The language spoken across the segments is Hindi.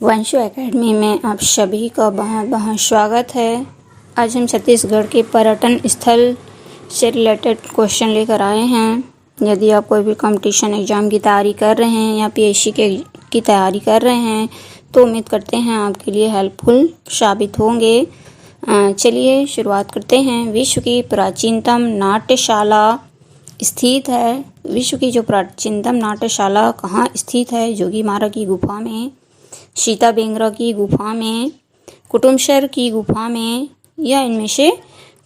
वंशु एकेडमी में आप सभी का बहुत बहुत स्वागत है। आज हम छत्तीसगढ़ के पर्यटन स्थल से रिलेटेड क्वेश्चन लेकर आए हैं। यदि आप कोई भी कंपटीशन एग्ज़ाम की तैयारी कर रहे हैं या पीएससी की तैयारी कर रहे हैं तो उम्मीद करते हैं आपके लिए हेल्पफुल साबित होंगे। चलिए शुरुआत करते हैं। विश्व की प्राचीनतम नाट्यशाला स्थित है। विश्व की जो प्राचीनतम नाट्यशाला कहाँ स्थित है? जोगीमारा की गुफा में, सीताबेंगरा की गुफा में, कुटुमशर की गुफा में, या इनमें से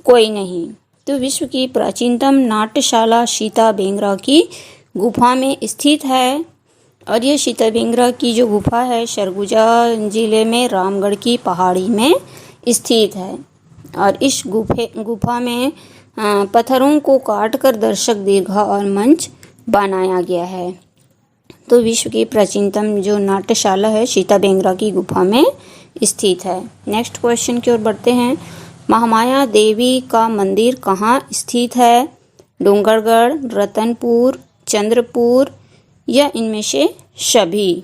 कोई नहीं। तो विश्व की प्राचीनतम नाट्यशाला सीताबेंगरा की गुफा में स्थित है। और ये सीताबेंगरा की जो गुफा है सरगुजा जिले में रामगढ़ की पहाड़ी में स्थित है। और इस गुफा में पत्थरों को काटकर दर्शक दीर्घा और मंच बनाया गया है। तो विश्व की प्राचीनतम जो नाट्यशाला है सीताबेंगरा की गुफा में स्थित है। नेक्स्ट क्वेश्चन की ओर बढ़ते हैं। महामाया देवी का मंदिर कहाँ स्थित है? डोंगरगढ़, रतनपुर, चंद्रपुर, या इनमें से सभी?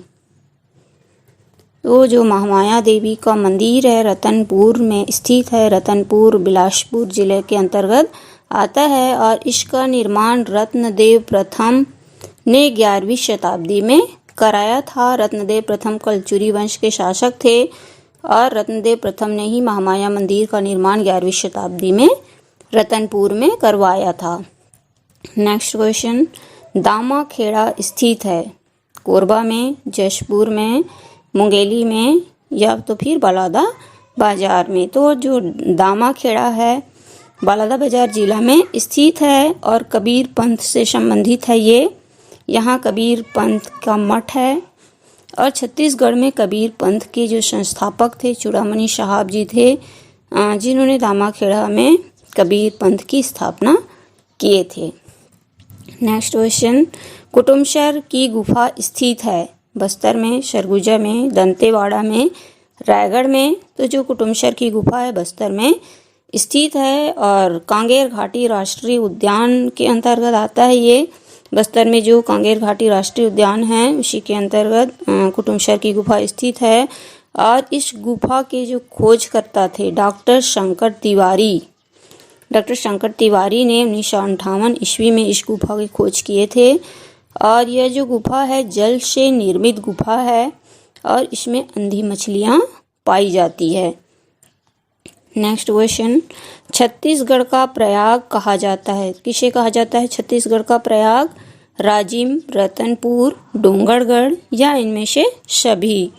तो जो महामाया देवी का मंदिर है रतनपुर में स्थित है। रतनपुर बिलासपुर जिले के अंतर्गत आता है और इसका निर्माण रत्नदेव प्रथम ने 11वीं शताब्दी में कराया था। रत्नदेव प्रथम कलचुरी वंश के शासक थे और रत्नदेव प्रथम ने ही महामाया मंदिर का निर्माण 11वीं शताब्दी में रतनपुर में करवाया था। Next question. दामाखेड़ा स्थित है? कोरबा में, जशपुर में, मुंगेली में, या तो फिर बलौदा बाजार में? तो जो दामाखेड़ा है बलौदा बाजार जिला में स्थित है और कबीर पंथ से संबंधित है। ये यहाँ कबीर पंथ का मठ है और छत्तीसगढ़ में कबीर पंथ के जो संस्थापक थे चूड़ामणि साहब जी थे, जिन्होंने दामाखेड़ा में कबीर पंथ की स्थापना किए थे। Next question. कुटुमशर की गुफा स्थित है? बस्तर में, सरगुजा में, दंतेवाड़ा में, रायगढ़ में? तो जो कुटुमशर की गुफा है बस्तर में स्थित है और कांगेर घाटी राष्ट्रीय उद्यान के अंतर्गत आता है। ये बस्तर में जो कांगेर घाटी राष्ट्रीय उद्यान है उसी के अंतर्गत कुटुमशर की गुफा स्थित है। और इस गुफा के जो खोजकर्ता थे डॉक्टर शंकर तिवारी ने 1958 ईस्वी में इस गुफा की खोज किए थे। और यह जो गुफा है जल से निर्मित गुफा है और इसमें अंधी मछलियाँ पाई जाती है। Next question. छत्तीसगढ़ का प्रयाग कहा जाता है? किसे कहा जाता है छत्तीसगढ़ का प्रयाग? राजिम, रतनपुर, डोंगरगढ़, या इनमें से सभी?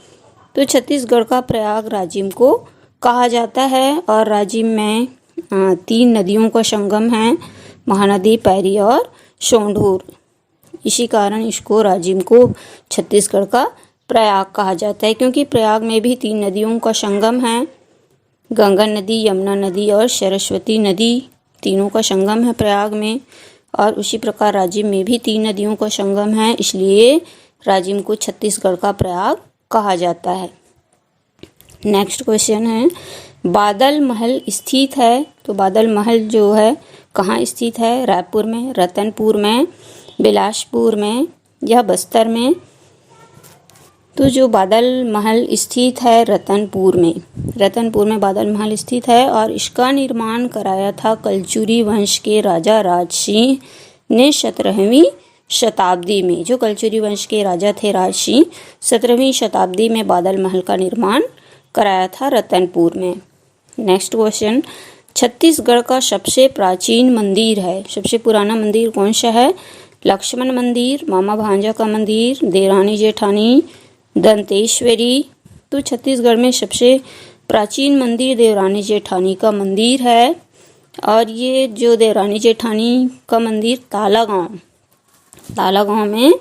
तो छत्तीसगढ़ का प्रयाग राजिम को कहा जाता है और राजिम में 3 नदियों का संगम है, महानदी, पैरी और सोंढूर। इसी कारण इसको राजिम को छत्तीसगढ़ का प्रयाग कहा जाता है, क्योंकि प्रयाग में भी 3 नदियों का संगम है। गंगा नदी, यमुना नदी और सरस्वती नदी, तीनों का संगम है प्रयाग में। और उसी प्रकार राजिम में भी 3 नदियों का संगम है, इसलिए राजिम को छत्तीसगढ़ का प्रयाग कहा जाता है। नेक्स्ट क्वेश्चन है। बादल महल स्थित है? तो बादल महल जो है कहाँ स्थित है? रायपुर में, रतनपुर में, बिलासपुर में, या बस्तर में? तो जो बादल महल स्थित है रतनपुर में बादल महल स्थित है और इसका निर्माण कराया था कलचुरी वंश के राजा राज सिंह ने 17वीं शताब्दी में। जो कलचुरी वंश के राजा थे राज सिंह, 17वीं शताब्दी में बादल महल का निर्माण कराया था रतनपुर में। Next question. छत्तीसगढ़ का सबसे प्राचीन मंदिर है? सबसे पुराना मंदिर कौन सा है? लक्ष्मण मंदिर, मामा भांजा का मंदिर, देवरानी जेठानी, दंतेश्वरी? तो छत्तीसगढ़ में सबसे प्राचीन मंदिर देवरानी जेठानी का मंदिर है। और ये जो देवरानी जेठानी का मंदिर तालागांव में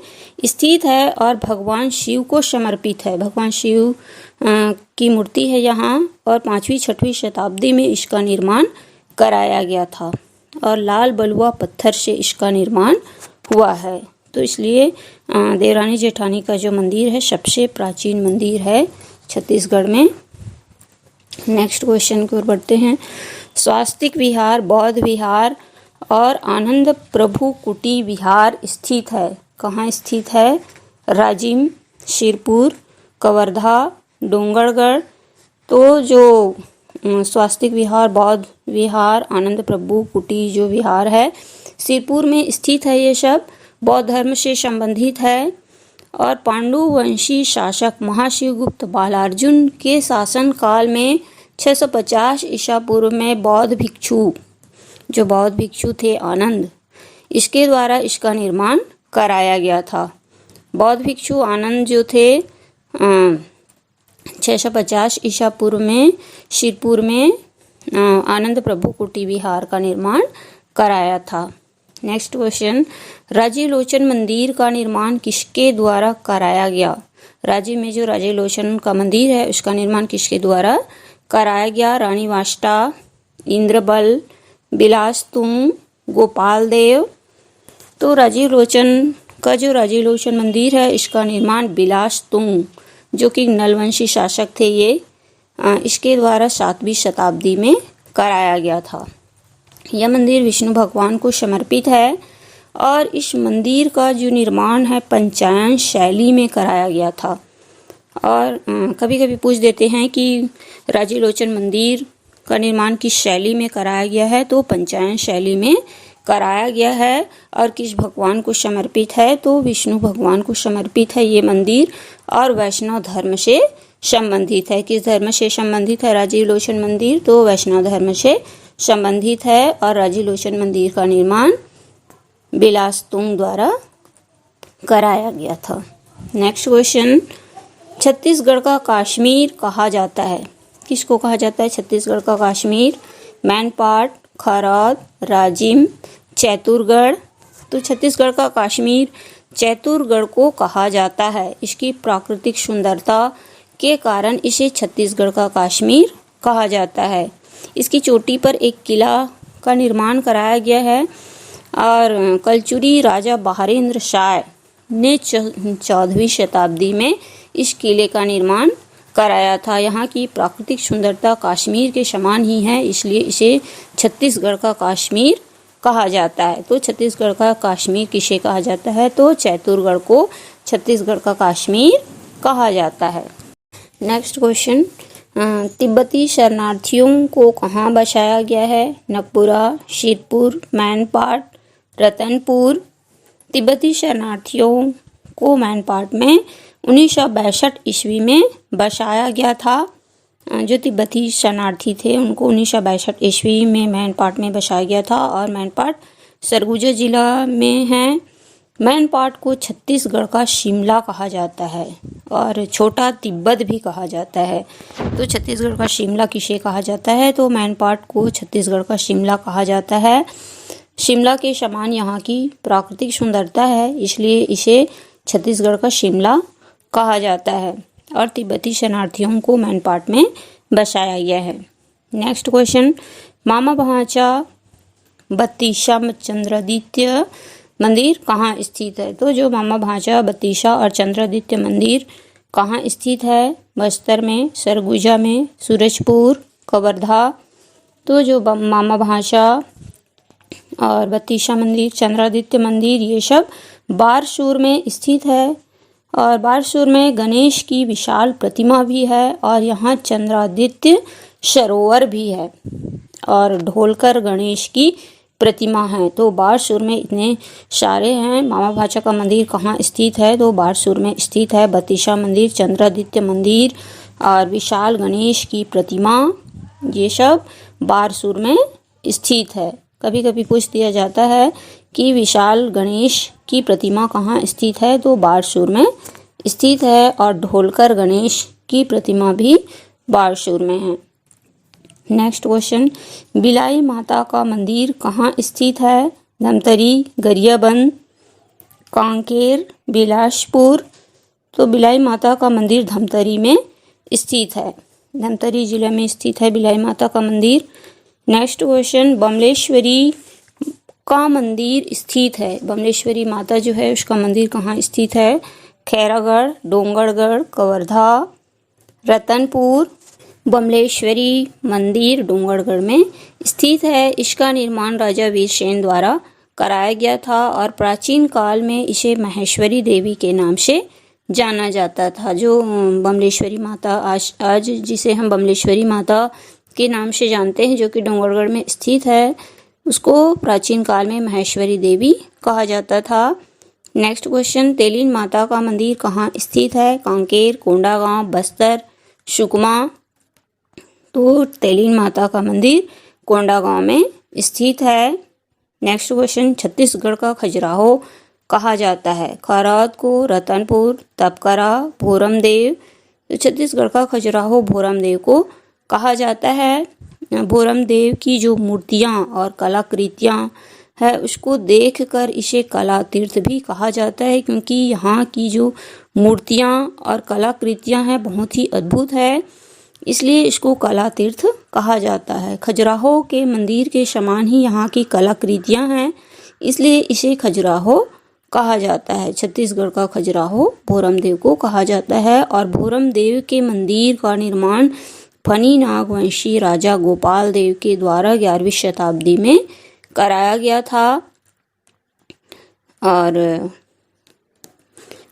स्थित है और भगवान शिव को समर्पित है। भगवान शिव की मूर्ति है यहाँ और 5वीं-6वीं शताब्दी में इसका निर्माण कराया गया था और लाल बलुआ पत्थर से इसका निर्माण हुआ है। तो इसलिए देवरानी जेठानी का जो मंदिर है सबसे प्राचीन मंदिर है छत्तीसगढ़ में। नेक्स्ट क्वेश्चन की ओर बढ़ते हैं। स्वास्तिक विहार, बौद्ध विहार और आनंद प्रभु कुटी विहार स्थित है? कहाँ स्थित है? राजिम, शिरपुर, कवर्धा, डोंगरगढ़। तो जो स्वास्तिक विहार, बौद्ध विहार, आनंद प्रभु कुटी जो विहार है सिरपुर में स्थित है, ये सब बौद्ध धर्म से संबंधित है। और पांडु वंशी शासक महाशिवगुप्त बालार्जुन के शासन काल में 650 ईसा पूर्व में बौद्ध भिक्षु थे आनंद, इसके द्वारा इसका निर्माण कराया गया था। बौद्ध भिक्षु आनंद जो थे 650 ईसा पूर्व में शिरपुर में आनंद प्रभु कुटी विहार का निर्माण कराया था। नेक्स्ट क्वेश्चन, राजे लोचन मंदिर का निर्माण किसके द्वारा कराया गया? राज्य में जो राजे लोचन का मंदिर है उसका निर्माण किसके द्वारा कराया गया? रानी वाष्टा, इंद्रबल, बिलासतुंग, गोपाल देव। तो राजीव लोचन का जो राजीव लोचन मंदिर है इसका निर्माण बिलासतुंग जो कि नलवंशी शासक थे इसके द्वारा 7वीं शताब्दी में कराया गया था। यह मंदिर विष्णु भगवान को समर्पित है और इस मंदिर का जो निर्माण है पंचायन शैली में कराया गया था। और कभी कभी पूछ देते हैं कि राजीव लोचन मंदिर का निर्माण किस शैली में कराया गया है, तो पंचायन शैली में कराया गया है। और किस भगवान को समर्पित है, तो विष्णु भगवान को समर्पित है ये मंदिर और वैष्णव धर्म से संबंधित है। किस धर्म से संबंधित है राजीव लोचन मंदिर? तो वैष्णव धर्म से संबंधित है। और राजीव लोचन मंदिर का निर्माण बिलासतुंग द्वारा कराया गया था। नेक्स्ट क्वेश्चन, छत्तीसगढ़ का कश्मीर कहा जाता है, किसको कहा जाता है छत्तीसगढ़ का कश्मीर? मैनपाट, खरौद, राजिम, चैतुरगढ़। तो छत्तीसगढ़ का कश्मीर चैतुरगढ़ को कहा जाता है। इसकी प्राकृतिक सुंदरता के कारण इसे छत्तीसगढ़ का कश्मीर कहा जाता है। इसकी चोटी पर एक किला का निर्माण कराया गया है और कलचुरी राजा बहारेंद्र शाह ने 14वीं शताब्दी में इस किले का निर्माण कराया था। यहाँ की प्राकृतिक सुंदरता कश्मीर के समान ही है, इसलिए इसे छत्तीसगढ़ का कश्मीर कहा जाता है। तो छत्तीसगढ़ का कश्मीर किसे कहा जाता है? तो चैतुरगढ़ को छत्तीसगढ़ का कश्मीर कहा जाता है। नेक्स्ट क्वेश्चन, तिब्बती शरणार्थियों को कहाँ बसाया गया है? नगपुरा, शिरपुर, मैनपाट, रतनपुर। तिब्बती शरणार्थियों को मैनपाट में 1962 ईस्वी में बसाया गया था। जो तिब्बती शरणार्थी थे उनको 1962 ईस्वी में मैनपाट में बसाया गया था और मैनपाट सरगुजा जिला में है। मैनपाट को छत्तीसगढ़ का शिमला कहा जाता है और छोटा तिब्बत भी कहा जाता है। तो छत्तीसगढ़ का शिमला किसे कहा जाता है? तो मैनपाट को छत्तीसगढ़ का शिमला कहा जाता है। शिमला के समान यहाँ की प्राकृतिक सुंदरता है, इसलिए इसे छत्तीसगढ़ का शिमला कहा जाता है और तिब्बती शरणार्थियों को मैनपाट में बसाया गया है। नेक्स्ट क्वेश्चन, मामा भांचा बत्तीसा चंद्रादित्य मंदिर कहाँ स्थित है? तो जो मामा भांचा बत्तीसा और चंद्रादित्य मंदिर कहाँ स्थित है? बस्तर में, सरगुजा में, सूरजपुर, कवर्धा। तो जो मामा भांचा और बत्तीसा मंदिर, चंद्रादित्य मंदिर ये सब बारसूर में स्थित है और बारसूर में गणेश की विशाल प्रतिमा भी है और यहाँ चंद्रादित्य सरोवर भी है और ढोलकर गणेश की प्रतिमा है। तो बारसूर में इतने सारे हैं। मामा भांचा का मंदिर कहाँ स्थित है? तो बारसूर में स्थित है। बत्तीसा मंदिर, चंद्रादित्य मंदिर और विशाल गणेश की प्रतिमा ये सब बारसूर में स्थित है। कभी कभी पूछ दिया जाता है कि विशाल गणेश की प्रतिमा कहाँ स्थित है? तो बारसूर में स्थित है और ढोलकर गणेश की प्रतिमा भी बारसूर में है। नेक्स्ट क्वेश्चन, बिलाई माता का मंदिर कहाँ स्थित है? धमतरी, गरियाबंद, कांकेर, बिलासपुर। तो बिलाई माता का मंदिर धमतरी में स्थित है। धमतरी जिले में स्थित है बिलाई माता का मंदिर। नेक्स्ट क्वेश्चन, बमलेश्वरी का मंदिर स्थित है। बमलेश्वरी माता जो है उसका मंदिर कहाँ स्थित है? खैरागढ़, डोंगरगढ़, कवर्धा, रतनपुर। बमलेश्वरी मंदिर डोंगरगढ़ में स्थित है। इसका निर्माण राजा वीरसेन द्वारा कराया गया था और प्राचीन काल में इसे महेश्वरी देवी के नाम से जाना जाता था। जो बमलेश्वरी माता आज जिसे हम बमलेश्वरी माता के नाम से जानते हैं, जो कि डोंगरगढ़ में स्थित है, उसको प्राचीन काल में महेश्वरी देवी कहा जाता था। नेक्स्ट क्वेश्चन, तेलीन माता का मंदिर कहाँ स्थित है? कांकेर, कोंडागांव, बस्तर, सुकमा। तो तेलीन माता का मंदिर कोंडागांव में स्थित है। नेक्स्ट क्वेश्चन, छत्तीसगढ़ का खजुराहो कहा जाता है? खरौद को रतनपुर, तपकरा, भोरमदेव। तो छत्तीसगढ़ का खजुराहो भोरमदेव को कहा जाता है। भोरमदेव की जो मूर्तियाँ और कलाकृतियाँ है उसको देखकर इसे कला तीर्थ भी कहा जाता है, क्योंकि यहाँ की जो मूर्तियाँ और कलाकृतियाँ हैं बहुत ही अद्भुत है, इसलिए इसको कला तीर्थ कहा जाता है। खजुराहो के मंदिर के समान ही यहाँ की कलाकृतियाँ हैं, इसलिए इसे खजुराहो कहा जाता है। छत्तीसगढ़ का खजुराहो भोरमदेव को कहा जाता है। और भोरमदेव के मंदिर का निर्माण फनी नागवंशी राजा गोपाल देव के द्वारा 11वीं शताब्दी में कराया गया था।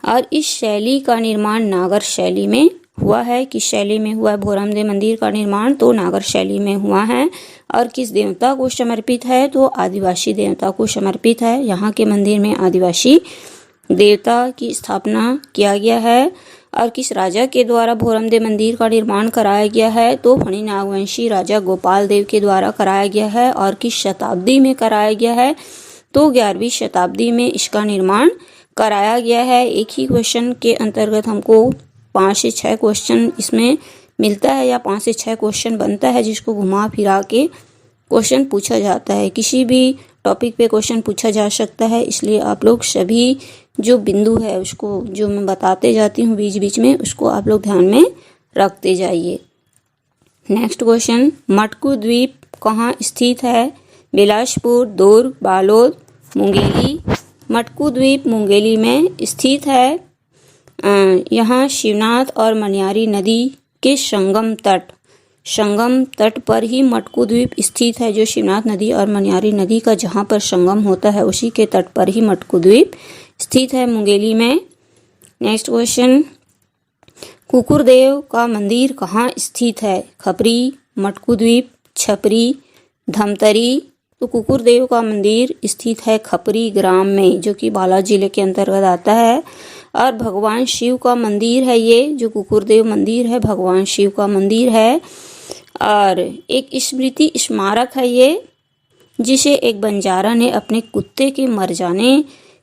और इस शैली का निर्माण नागर शैली में हुआ है। किस शैली में हुआ है भोरमदेव मंदिर का निर्माण? तो नागर शैली में हुआ है। और किस देवता को समर्पित है? तो आदिवासी देवता को समर्पित है। यहाँ के मंदिर में आदिवासी देवता की स्थापना किया गया है। और किस राजा के द्वारा भोरमदेव मंदिर का निर्माण कराया गया है? तो फणी नागवंशी राजा गोपाल देव के द्वारा कराया गया है। और किस शताब्दी में कराया गया है? तो 11वीं शताब्दी में इसका निर्माण कराया गया है। एक ही क्वेश्चन के अंतर्गत हमको 5 से 6 क्वेश्चन इसमें मिलता है, या 5 से 6 क्वेश्चन बनता है, जिसको घुमा फिरा के क्वेश्चन पूछा जाता है। किसी भी टॉपिक पे क्वेश्चन पूछा जा सकता है, इसलिए आप लोग सभी जो बिंदु है उसको, जो मैं बताते जाती हूँ बीच बीच में, उसको आप लोग ध्यान में रखते जाइए। नेक्स्ट क्वेश्चन, मटकू द्वीप कहाँ स्थित है? बिलासपुर, दुर्ग, बालोद, मुंगेली। मटकू द्वीप मुंगेली में स्थित है। यहाँ शिवनाथ और मनियारी नदी के संगम तट पर ही मटकू द्वीप स्थित है। जो शिवनाथ नदी और मनियारी नदी का जहाँ पर संगम होता है उसी के तट पर ही मटकू द्वीप स्थित है मुंगेली में। नेक्स्ट क्वेश्चन, कुकुरदेव का मंदिर कहाँ स्थित है? खपरी, मटकू द्वीप, छपरी, धमतरी। तो कुकुरदेव का मंदिर स्थित है खपरी ग्राम में, जो कि बालाजी जिले के अंतर्गत आता है। और भगवान शिव का मंदिर है ये, जो कुकुरदेव मंदिर है भगवान शिव का मंदिर है। और एक स्मृति स्मारक है ये, जिसे एक बंजारा ने अपने कुत्ते के मर जाने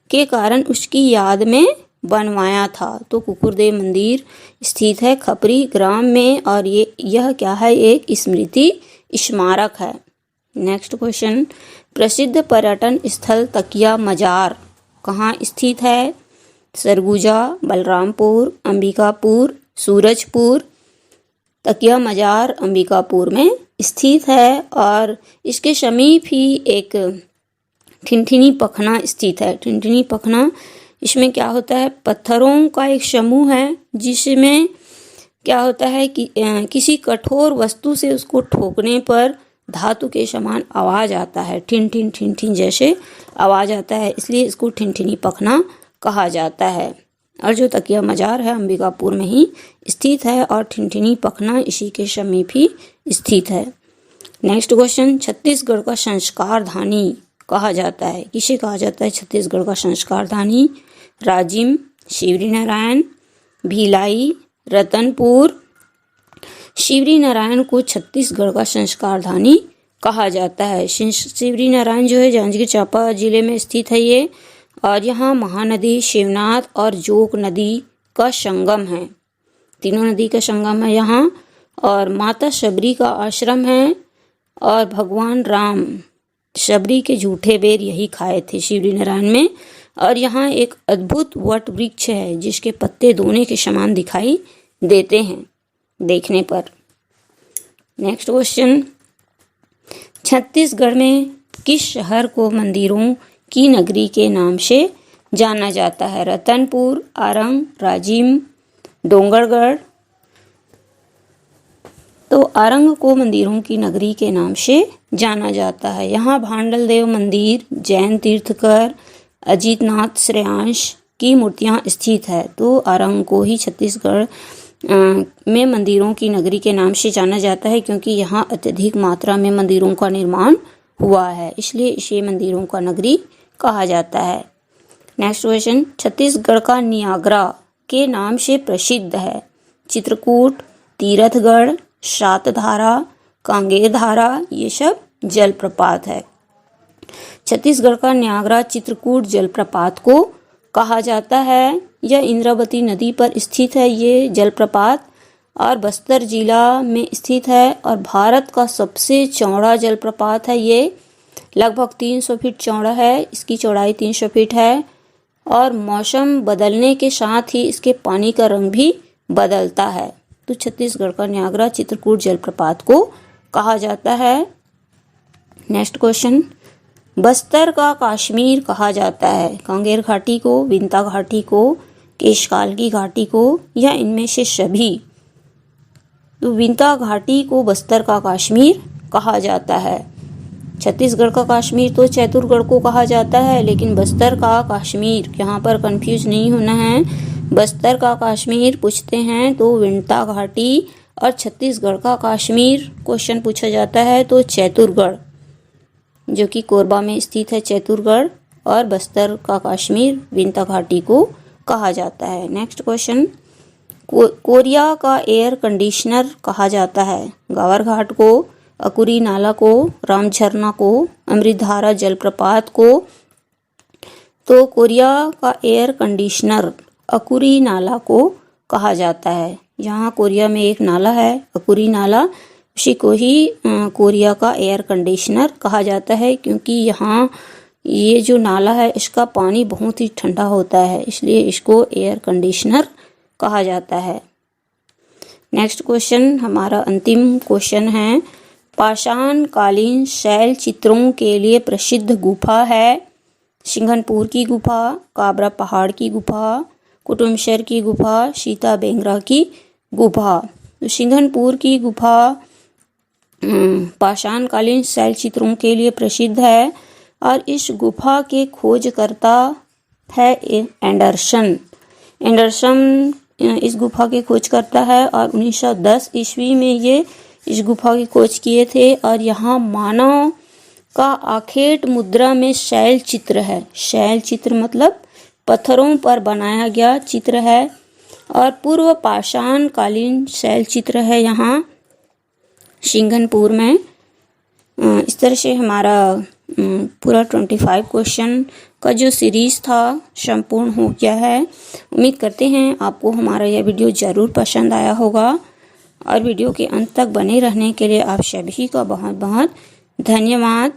के कारण उसकी याद में बनवाया था। तो कुकुरदेव मंदिर स्थित है खपरी ग्राम में, और यह क्या है? एक स्मृति स्मारक है। नेक्स्ट क्वेश्चन, प्रसिद्ध पर्यटन स्थल तकिया मजार कहाँ स्थित है? सरगुजा, बलरामपुर, अंबिकापुर, सूरजपुर। तकिया मजार अंबिकापुर में स्थित है। और इसके समीप ही एक ठिनठिनी पखना स्थित है। ठिनठिनी पखना, इसमें क्या होता है? पत्थरों का एक समूह है, जिसमें क्या होता है कि किसी कठोर वस्तु से उसको ठोकने पर धातु के समान आवाज आता है, ठिन ठिन ठिन ठिन जैसे आवाज आता है, इसलिए इसको ठिनठिनी पखना कहा जाता है। और जो तकिया मजार है अंबिकापुर में ही स्थित है, और ठिनठिनी पखना इसी के समीप ही स्थित है। नेक्स्ट क्वेश्चन, छत्तीसगढ़ का संस्कार धानी कहा जाता है? किसे कहा जाता है छत्तीसगढ़ का संस्कार धानी? राजिम, शिवरी नारायण, भिलाई, रतनपुर। शिवरी नारायण को छत्तीसगढ़ का संस्कार धानी कहा जाता है। शिवरी नारायण जो है जांजगीर चांपा जिले में स्थित है ये। और यहाँ महानदी शिवनाथ और जोक नदी का संगम है, तीनों नदी का संगम है यहाँ। और माता शबरी का आश्रम है। और भगवान राम शबरी के झूठे बेर यही खाए थे शिवरी नारायण में। और यहाँ एक अद्भुत वट वृक्ष है, जिसके पत्ते दोने के समान दिखाई देते हैं देखने पर। नेक्स्ट क्वेश्चन, छत्तीसगढ़ में किस शहर को मंदिरों की नगरी के नाम से जाना जाता है? रतनपुर, आरंग, राजिम, डोंगरगढ़। तो आरंग को मंदिरों की नगरी के नाम से जाना जाता है। यहाँ भांडल देव मंदिर, जैन तीर्थकर, अजीतनाथ श्रेयांश, की मूर्तियाँ स्थित है। तो आरंग को ही छत्तीसगढ़ में मंदिरों की नगरी के नाम से जाना जाता है, क्योंकि यहाँ अत्यधिक मात्रा में मंदिरों का निर्माण हुआ है, इसलिए इसे मंदिरों का नगरी कहा जाता है। नेक्स्ट क्वेश्चन, छत्तीसगढ़ का नियाग्रा के नाम से प्रसिद्ध है। चित्रकूट, तीरथगढ़, सातधारा, कांगेर धारा, ये सब जलप्रपात है। छत्तीसगढ़ का नियाग्रा चित्रकूट जलप्रपात को कहा जाता है। यह इंद्रावती नदी पर स्थित है ये जलप्रपात, और बस्तर जिला में स्थित है, और भारत का सबसे चौड़ा जलप्रपात है ये। लगभग 300 फीट चौड़ा है, इसकी चौड़ाई 300 फीट है, और मौसम बदलने के साथ ही इसके पानी का रंग भी बदलता है। तो छत्तीसगढ़ का नियाग्रा चित्रकूट जलप्रपात को कहा जाता है। नेक्स्ट क्वेश्चन, बस्तर का कश्मीर कहा जाता है। कांगेर घाटी को, विंता घाटी को, केशकाल की घाटी को, या इनमें से सभी। तो विंता घाटी को बस्तर का कश्मीर कहा जाता है। छत्तीसगढ़ का कश्मीर तो चैतुरगढ़ को कहा जाता है, लेकिन बस्तर का कश्मीर, यहाँ पर कंफ्यूज नहीं होना है। बस्तर का कश्मीर पूछते हैं तो विंता घाटी, और छत्तीसगढ़ का कश्मीर क्वेश्चन पूछा जाता है तो चैतुरगढ़, जो कि कोरबा में स्थित है चैतुरगढ़, और बस्तर का कश्मीर विंता घाटी को कहा जाता है। नेक्स्ट क्वेश्चन, कोरिया का एयर कंडीशनर कहा जाता है। गावर घाट को, अकुरी नाला को, रामझरना को, अमृतधारा जलप्रपात को। तो कोरिया का एयर कंडीशनर अकुरी नाला को कहा जाता है। यहाँ कोरिया में एक नाला है अकुरी नाला, उसी को ही कोरिया का एयर कंडीशनर कहा जाता है, क्योंकि यहाँ ये जो नाला है इसका पानी बहुत ही ठंडा होता है, इसलिए इसको एयर कंडीशनर कहा जाता है। नेक्स्ट क्वेश्चन, हमारा अंतिम क्वेश्चन है, पाषाण कालीन शैल चित्रों के लिए प्रसिद्ध गुफा है। सिंघनपुर की गुफा, काबरा पहाड़ की गुफा, कुटुमशर की गुफा, सीता बेंगरा की गुफा। तो सिंघनपुर की गुफा पाषाण कालीन शैल चित्रों के लिए प्रसिद्ध है, और इस गुफा के खोजकर्ता है एंडरसन। एंडरसन इस गुफा के खोज करता है, और 1910 ईस्वी में ये इस गुफा की खोज किए थे। और यहाँ मानव का आखेट मुद्रा में शैल चित्र है। शैल चित्र मतलब पत्थरों पर बनाया गया चित्र है, और पूर्व पाषाण कालीन शैल चित्र है यहाँ सिंघनपुर में। इस तरह से हमारा पूरा 25 क्वेश्चन का जो सीरीज़ था संपूर्ण हो गया है। उम्मीद करते हैं आपको हमारा यह वीडियो ज़रूर पसंद आया होगा, और वीडियो के अंत तक बने रहने के लिए आप सभी का बहुत बहुत धन्यवाद।